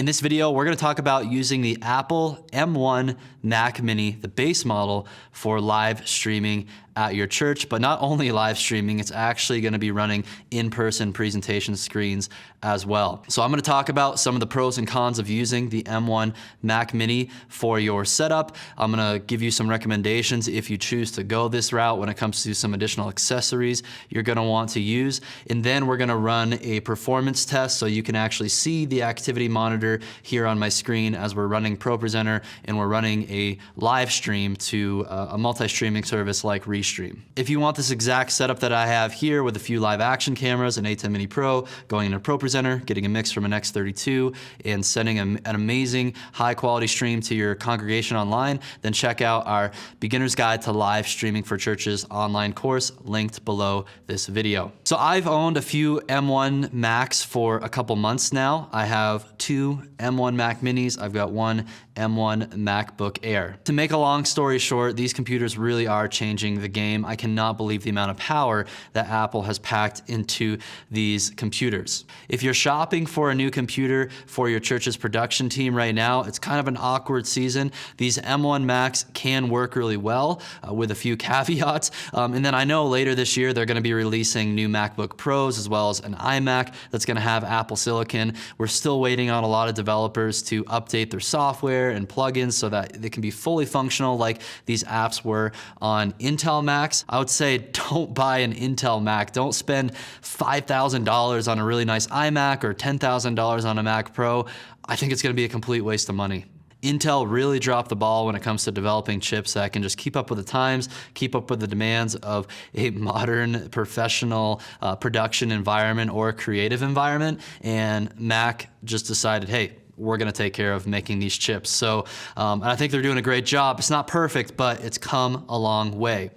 In this video, we're going to talk about using the Apple M1 Mac Mini, the base model, for live streaming at your church, but not only live streaming, it's actually going to be running in-person presentation screens as well. So I'm going to talk about some of the pros and cons of using the M1 Mac Mini for your setup. I'm going to give you some recommendations if you choose to go this route when it comes to some additional accessories you're going to want to use. And then we're going to run a performance test so you can actually see the activity monitor here on my screen as we're running ProPresenter and we're running a live stream to a multi-streaming service like Restream. If you want this exact setup that I have here with a few live action cameras, an A10 Mini Pro, going into ProPresenter, getting a mix from an X32, and sending an amazing high quality stream to your congregation online, then check out our Beginner's Guide to Live Streaming for Churches online course linked below this video. So I've owned a few M1 Macs for a couple months now. I have two M1 Mac Minis. I've got one M1 MacBook Air. To make a long story short, these computers really are changing the game. I cannot believe the amount of power that Apple has packed into these computers. If you're shopping for a new computer for your church's production team right now, it's kind of an awkward season. These M1 Macs can work really well with a few caveats. And then I know later this year they're going to be releasing new MacBook Pros as well as an iMac that's going to have Apple Silicon. We're still waiting on a lot of developers to update their software and plugins so that they can be fully functional like these apps were on Intel Macs. I would say don't buy an Intel Mac. Don't spend $5,000 on a really nice iMac or $10,000 on a Mac Pro. I think it's going to be a complete waste of money. Intel really dropped the ball when it comes to developing chips that can just keep up with the times, keep up with the demands of a modern professional production environment or creative environment. And Mac just decided, hey, we're going to take care of making these chips. So and I think they're doing a great job. It's not perfect, but it's come a long way.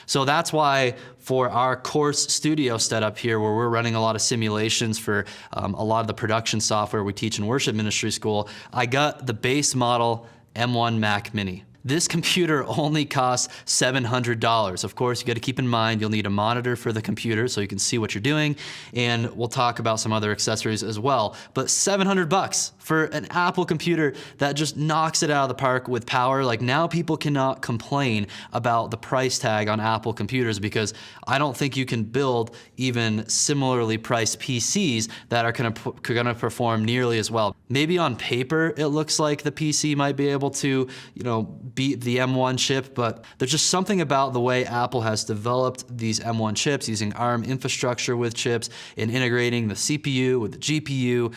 So that's why for our course studio setup here, where we're running a lot of simulations for a lot of the production software we teach in worship ministry school, I got the base model M1 Mac Mini. This computer only costs $700. Of course, you got to keep in mind you'll need a monitor for the computer so you can see what you're doing, and we'll talk about some other accessories as well. But $700 for an Apple computer that just knocks it out of the park with power. Like, now people cannot complain about the price tag on Apple computers because I don't think you can build even similarly priced PCs that are gonna perform nearly as well. Maybe on paper it looks like the PC might be able to, beat the M1 chip, but there's just something about the way Apple has developed these M1 chips using ARM infrastructure with chips and integrating the CPU with the GPU.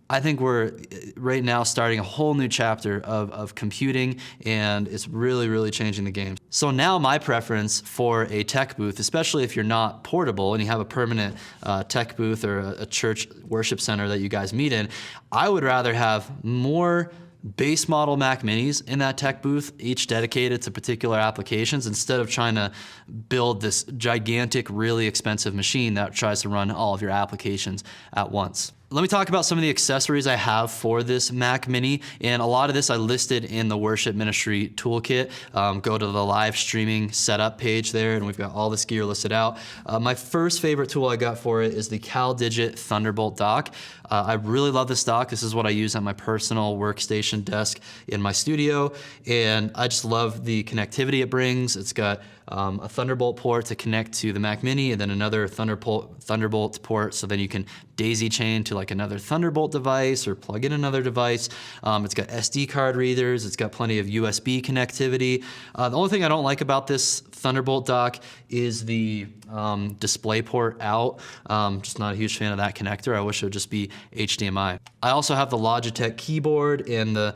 I think we're right now starting a whole new chapter of computing, and it's really, really changing the game. So now my preference for a tech booth, especially if you're not portable and you have a permanent tech booth or a church worship center that you guys meet in, I would rather have more base model Mac Minis in that tech booth, each dedicated to particular applications, instead of trying to build this gigantic, really expensive machine that tries to run all of your applications at once. Let me talk about some of the accessories I have for this Mac Mini, and a lot of this I listed in the worship ministry toolkit. Go to the live streaming setup page there, and we've got all this gear listed out. My first favorite tool I got for it is the CalDigit Thunderbolt dock. I really love this dock. This is what I use at my personal workstation desk in my studio, and I just love the connectivity it brings. It's got a Thunderbolt port to connect to the Mac Mini, and then another Thunderbolt port, so then you can daisy chain to like another Thunderbolt device or plug in another device. It's got SD card readers. It's got plenty of USB connectivity. The only thing I don't like about this Thunderbolt dock is the display port out. Just not a huge fan of that connector. I wish it would just be HDMI. I also have the Logitech keyboard and the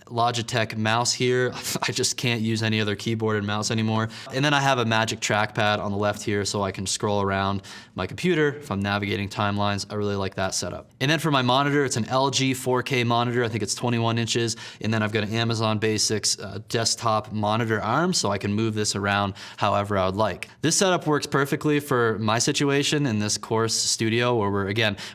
Logitech mouse here. I just can't use any other keyboard and mouse anymore. And then I have a Magic Trackpad on the left here so I can scroll around my computer if I'm navigating timelines. I really like that setup. And then for my monitor, it's an LG 4K monitor. I think it's 21 inches. And then I've got an Amazon Basics desktop monitor arm so I can move this around however I would like. This setup works perfectly for my situation in this course studio where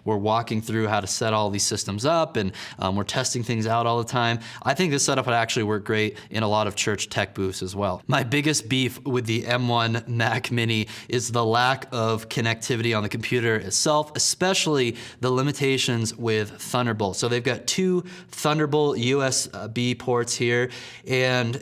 we're walking through how to set all these systems up and we're testing things out all the time. I think think this setup would actually work great in a lot of church tech booths as well. My biggest beef with the M1 Mac Mini is the lack of connectivity on the computer itself, especially the limitations with Thunderbolt. So they've got 2 Thunderbolt USB ports here, and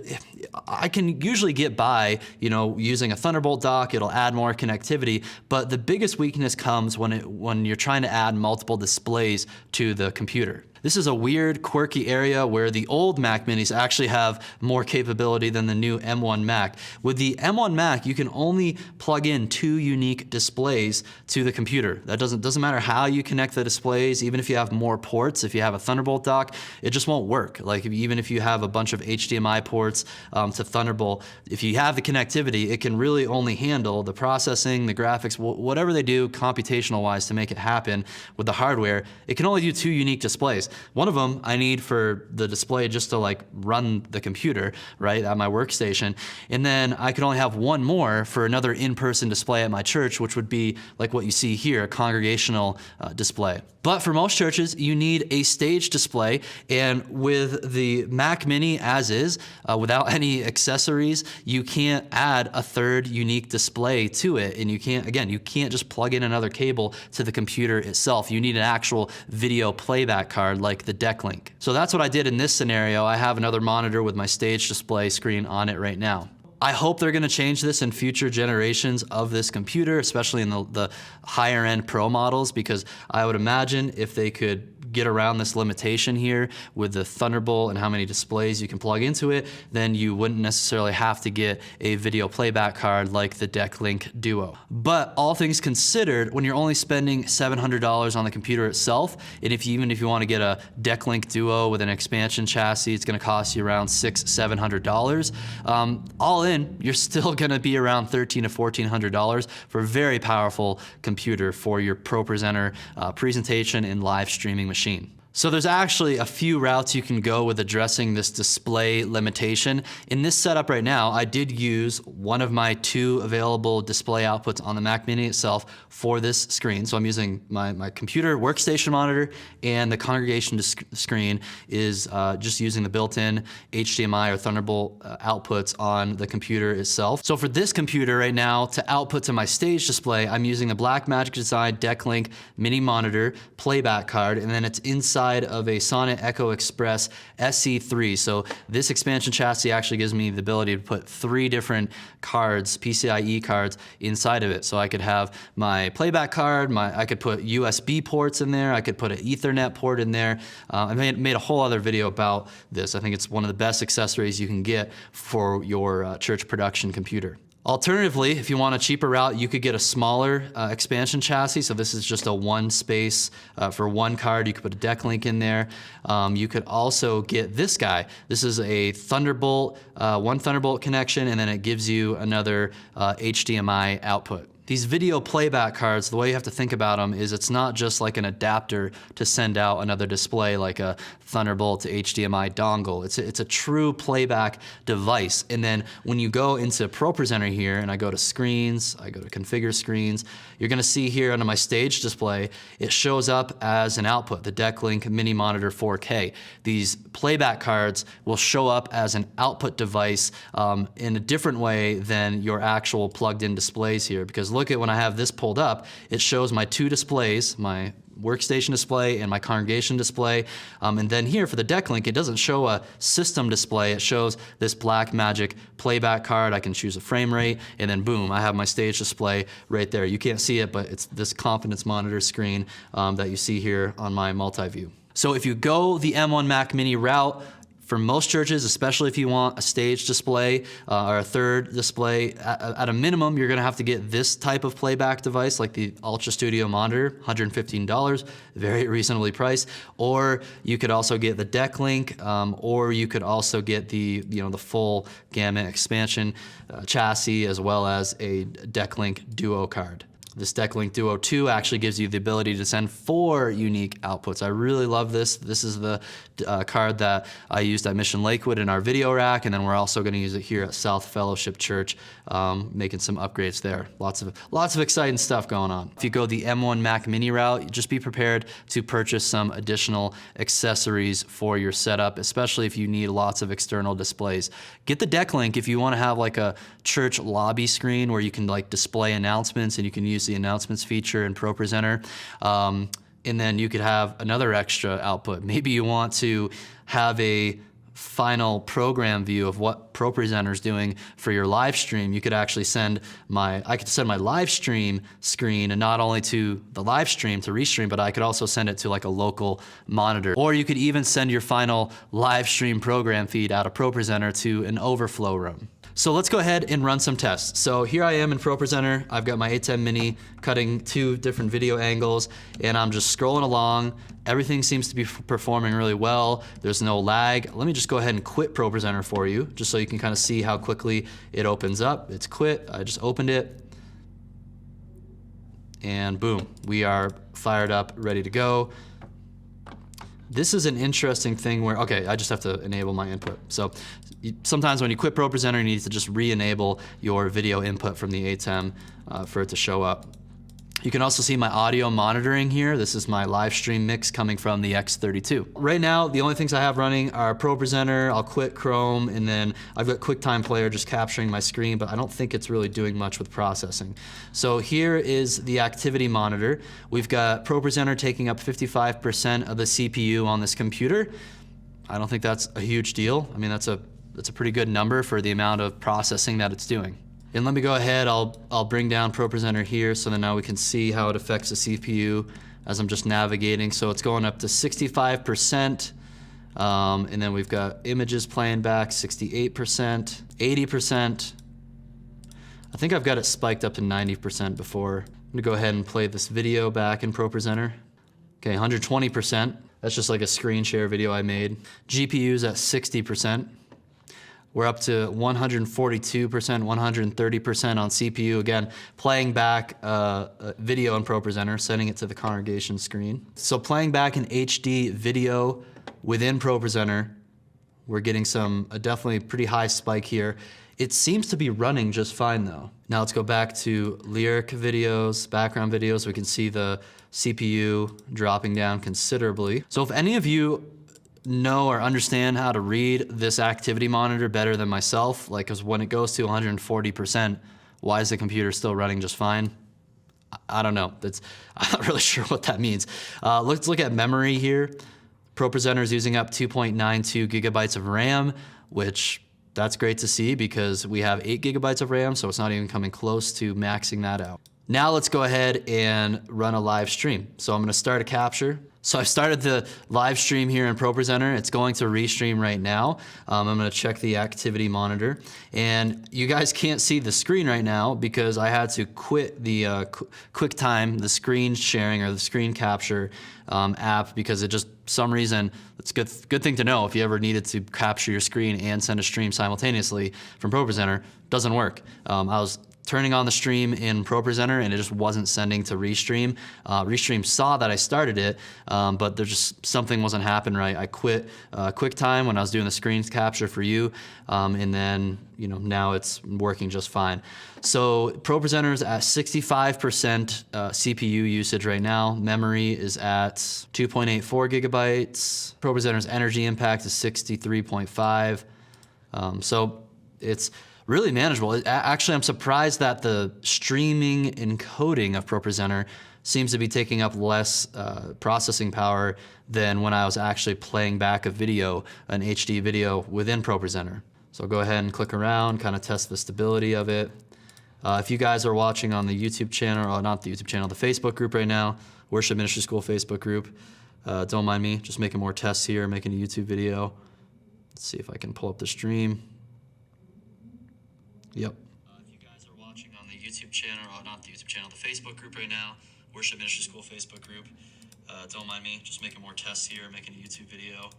I can usually get by, using a Thunderbolt dock. It'll add more connectivity, but the biggest weakness comes when you're trying to add multiple displays to the computer. This is a weird, quirky area where the old Mac Minis actually have more capability than the new M1 Mac. With the M1 Mac, you can only plug in 2 unique displays to the computer. That doesn't matter how you connect the displays, even if you have more ports. If you have a Thunderbolt dock, it just won't work. Like even if you have a bunch of HDMI ports to Thunderbolt, if you have the connectivity, it can really only handle the processing, the graphics, whatever they do computational-wise to make it happen with the hardware. It can only do 2 unique displays. One of them I need for the display just to run the computer, right, at my workstation. And then I could only have 1 more for another in-person display at my church, which would be like what you see here, a congregational display. But for most churches, you need a stage display, and with the Mac Mini as is, without any accessories, you can't add a 3rd unique display to it, and you can't just plug in another cable to the computer itself. You need an actual video playback card like the deck link. So that's what I did in this scenario. I have another monitor with my stage display screen on it right now. I hope they're going to change this in future generations of this computer, especially in the higher end Pro models, because I would imagine if they could get around this limitation here with the Thunderbolt and how many displays you can plug into it, then you wouldn't necessarily have to get a video playback card like the Deck Link Duo. But all things considered, when you're only spending $700 on the computer itself, and even if you want to get a Deck Link Duo with an expansion chassis, it's going to cost you around $600-700. All in, you're still going to be around $1,300 to $1,400 for a very powerful computer for your Pro Presenter presentation and live streaming machine. So there's actually a few routes you can go with addressing this display limitation. In this setup right now, I did use one of my 2 available display outputs on the Mac Mini itself for this screen. So I'm using my computer workstation monitor, and the congregation screen is just using the built-in HDMI or Thunderbolt outputs on the computer itself. So for this computer right now, to output to my stage display, I'm using the Blackmagic Design Deck Link mini monitor playback card, and then it's inside of a Sonnet Echo Express SE3. So this expansion chassis actually gives me the ability to put 3 different cards, PCIe cards, inside of it. So I could have my playback card, I could put USB ports in there, I could put an Ethernet port in there. I made a whole other video about this. I think it's one of the best accessories you can get for your church production computer. Alternatively, if you want a cheaper route, you could get a smaller expansion chassis. So this is just a 1 space for 1 card. You could put a Deck Link in there. You could also get this guy. This is a Thunderbolt, 1 Thunderbolt connection, and then it gives you another HDMI output. These video playback cards, the way you have to think about them is it's not just like an adapter to send out another display like a Thunderbolt to HDMI dongle. It's a true playback device. And then when you go into Pro Presenter here, and I go to Screens, I go to Configure Screens, you're going to see here under my stage display, it shows up as an output, the Deck Link Mini Monitor 4K. These playback cards will show up as an output device in a different way than your actual plugged-in displays here, because look at when I have this pulled up, it shows my 2 displays, my workstation display and my congregation display. And then here for the Deck Link, it doesn't show a system display. It shows this Blackmagic playback card. I can choose a frame rate, and then boom, I have my stage display right there. You can't see it, but it's this confidence monitor screen that you see here on my multi-view. So if you go the M1 Mac Mini route, for most churches, especially if you want a stage display or a 3rd display, at a minimum, you're going to have to get this type of playback device like the Ultra Studio monitor, $115, very reasonably priced. Or you could also get the Deck Link, or you could also get the full gamut expansion chassis, as well as a Deck Link Duo card. This Decklink Duo 2 actually gives you the ability to send 4 unique outputs. I really love this. This is the card that I used at Mission Lakewood in our video rack, and then we're also going to use it here at South Fellowship Church, making some upgrades there. Lots of exciting stuff going on. If you go the M1 Mac Mini route, just be prepared to purchase some additional accessories for your setup, especially if you need lots of external displays. Get the Decklink if you want to have like a church lobby screen where you can like display announcements, and you can use the announcements feature in ProPresenter. And then you could have another extra output. Maybe you want to have a final program view of what ProPresenter is doing for your live stream. You could actually I could send my live stream screen, and not only to the live stream to restream, but I could also send it to like a local monitor. Or you could even send your final live stream program feed out of ProPresenter to an overflow room. So let's go ahead and run some tests. So here I am in ProPresenter. I've got my A10 Mini cutting 2 different video angles, and I'm just scrolling along. Everything seems to be performing really well. There's no lag. Let me just go ahead and quit ProPresenter for you, just so you can kind of see how quickly it opens up. It's quit. I just opened it. And boom, we are fired up, ready to go. This is an interesting thing where, okay, I just have to enable my input. So sometimes when you quit ProPresenter, you need to just re-enable your video input from the ATEM for it to show up. You can also see my audio monitoring here. This is my live stream mix coming from the X32. Right now, the only things I have running are ProPresenter. I'll quit Chrome, and then I've got QuickTime Player just capturing my screen, but I don't think it's really doing much with processing. So here is the activity monitor. We've got ProPresenter taking up 55% of the CPU on this computer. I don't think that's a huge deal. I mean, that's a pretty good number for the amount of processing that it's doing. And let me go ahead, I'll bring down ProPresenter here so that now we can see how it affects the CPU as I'm just navigating. So it's going up to 65%, and then we've got images playing back, 68%, 80%. I think I've got it spiked up to 90% before. I'm gonna go ahead and play this video back in ProPresenter. Okay, 120%. That's just like a screen share video I made. GPU's at 60%. We're up to 142%, 130% on CPU. Again, playing back a video in ProPresenter, sending it to the congregation screen. So playing back an HD video within ProPresenter, we're getting a definitely pretty high spike here. It seems to be running just fine though. Now let's go back to lyric videos, background videos. We can see the CPU dropping down considerably. So if any of you know or understand how to read this activity monitor better than myself, like, because when it goes to 140%, why is the computer still running just fine? I don't know. I'm not really sure what that means. Let's look at memory here. ProPresenter is using up 2.92 gigabytes of RAM, which that's great to see because we have 8 gigabytes of RAM, so it's not even coming close to maxing that out. Now let's go ahead and run a live stream. So I'm gonna start a capture. So I've started the live stream here in ProPresenter. It's going to restream right now. I'm gonna check the activity monitor. And you guys can't see the screen right now because I had to quit the QuickTime, the screen sharing or the screen capture app, because it just, some reason, it's a good thing to know if you ever needed to capture your screen and send a stream simultaneously from ProPresenter, doesn't work. I was turning on the stream in ProPresenter and it just wasn't sending to Restream. Restream saw that I started it, but there just something wasn't happening right. I quit QuickTime when I was doing the screen capture for you, and then now it's working just fine. So ProPresenter is at 65% CPU usage right now. Memory is at 2.84 gigabytes. ProPresenter's energy impact is 63.5. So it's really manageable. Actually, I'm surprised that the streaming encoding of ProPresenter seems to be taking up less processing power than when I was actually playing back a video, an HD video within ProPresenter. So I'll go ahead and click around, kind of test the stability of it. If you guys are watching on the YouTube channel, or not the YouTube channel, the Facebook group right now, Worship Ministry School Facebook group, don't mind me, just making more tests here, making a YouTube video. Let's see if I can pull up the stream. Yep. If you guys are watching on the YouTube channel, or not the YouTube channel, the Facebook group right now, Worship Ministry School Facebook group, don't mind me, just making more tests here, making a YouTube video.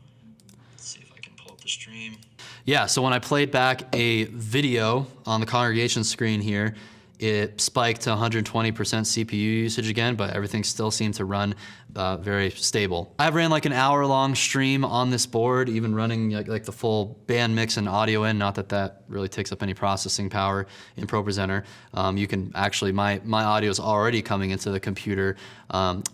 Let's see if I can pull up the stream. Yeah, so when I played back a video on the congregation screen here, it spiked to 120% CPU usage again, but everything still seemed to run very stable. I ran like an hour-long stream on this board, even running like the full band mix and audio in. Not that that really takes up any processing power in ProPresenter. You can actually, my audio is already coming into the computer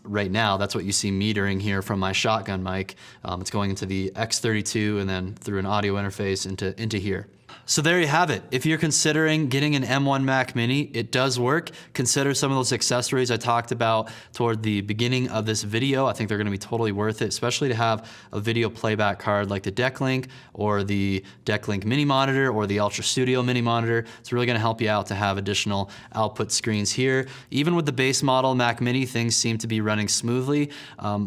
right now. That's what you see metering here from my shotgun mic. It's going into the X32 and then through an audio interface into here. So there you have it. If you're considering getting an M1 Mac Mini, it does work. Consider some of those accessories I talked about toward the beginning of this video. I think they're going to be totally worth it, especially to have a video playback card like the DeckLink or the DeckLink Mini Monitor or the Ultra Studio Mini Monitor. It's really going to help you out to have additional output screens here. Even with the base model Mac Mini, things seem to be running smoothly.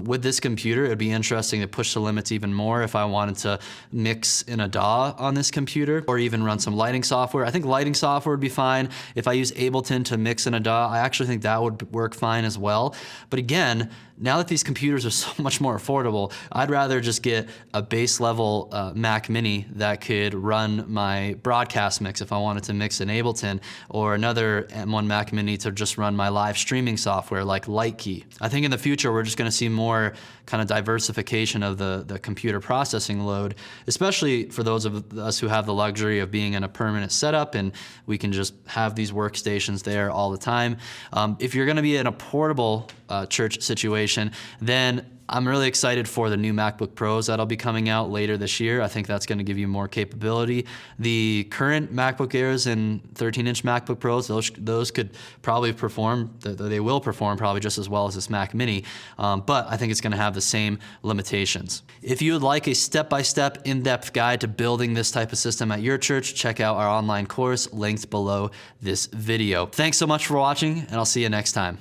With this computer, it would be interesting to push the limits even more if I wanted to mix in a DAW on this computer, or even run some lighting software. I think lighting software would be fine. If I use Ableton to mix in a DAW, I actually think that would work fine as well. But again, now that these computers are so much more affordable, I'd rather just get a base level Mac Mini that could run my broadcast mix if I wanted to mix in Ableton, or another M1 Mac Mini to just run my live streaming software like Lightkey. I think in the future we're just going to see more kind of diversification of the computer processing load, especially for those of us who have the luxury of being in a permanent setup and we can just have these workstations there all the time. If you're going to be in a portable church situation, then I'm really excited for the new MacBook Pros that'll be coming out later this year. I think that's going to give you more capability. The current MacBook Airs and 13-inch MacBook Pros, those could probably perform, they will perform probably just as well as this Mac Mini, but I think it's going to have the same limitations. If you would like a step-by-step, in-depth guide to building this type of system at your church, check out our online course linked below this video. Thanks so much for watching, and I'll see you next time.